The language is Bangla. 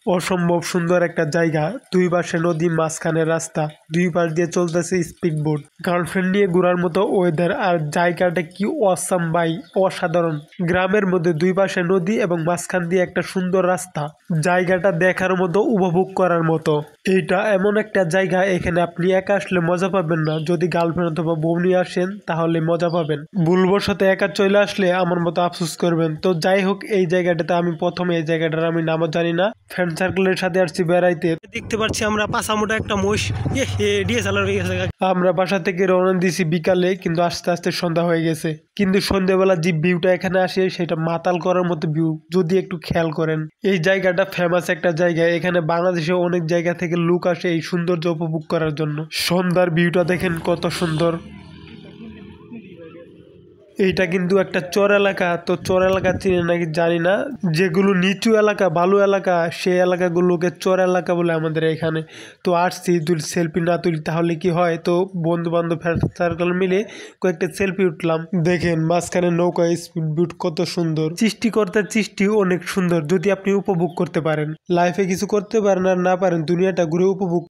অসম্ভব সুন্দর একটা জায়গা, দুই পাশে নদী, মাঝখানে রাস্তা, দুই পাশ দিয়ে চলতেছে স্পিড বোট। গার্লফ্রেন্ড নিয়ে ঘোরার মতো ওয়েদার, আর জায়গাটা কি অসাম ভাই, অসাধারণ। গ্রামের মধ্যে দুই পাশে নদী এবং মাঝখান দিয়ে একটা সুন্দর রাস্তা, জায়গাটা দেখার মতো, উপভোগ করার মতো। এইটা এমন একটা জায়গা, এখানে আপনি একা আসলে মজা পাবেন না, যদি গার্লফ্রেন্ড অথবা বউ নিয়ে আসেন তাহলে মজা পাবেন। ভুলবশত একা চলে আসলে আমার মতো আফসোস করবেন। তো যাই হোক, এই জায়গাটাতে আমি প্রথমে, এই জায়গাটার আমি নামও জানি না, ফ্রেন্ড সার্কেলের সাথে আসছি বেড়াইতে। দেখতে পাচ্ছি আমরা পাশামোটা একটা মহিষ, আমরা বাসা থেকে রওনা দিয়েছি বিকালে, কিন্তু আস্তে আস্তে সন্ধ্যা হয়ে গেছে। কিন্তু সন্ধ্যাবেলা যে ভিউটা এখানে আসে সেটা মাতাল করার মতো ভিউ, যদি একটু খেয়াল করেন। এই জায়গাটা ফেমাস একটা জায়গা, এখানে বাংলাদেশে অনেক জায়গা থেকে লোক আসে এই সৌন্দর্য উপভোগ করার জন্য। সন্ধ্যার ভিউটা দেখেন কত সুন্দর। এইটা কিন্তু একটা চর এলাকা, তো চর এলাকা চিনে নাকি জানি না, যেগুলো নিচু এলাকা, বালু এলাকা, সেই এলাকাগুলোকে চর এলাকা বলে আমাদের এখানে। তো আসছি, যদি সেলফি না তুলি তাহলে কি হয়, তো বন্ধু বান্ধব সার্কেল মিলে কয়েকটা সেলফি উঠলাম। দেখেন মাঝখানে নৌকা, স্পিড বোট, কত সুন্দর। সৃষ্টিকর্তার সৃষ্টি অনেক সুন্দর, যদি আপনি উপভোগ করতে পারেন। লাইফে কিছু করতে পারেন আর না পারেন, দুনিয়াটা ঘুরে উপভোগ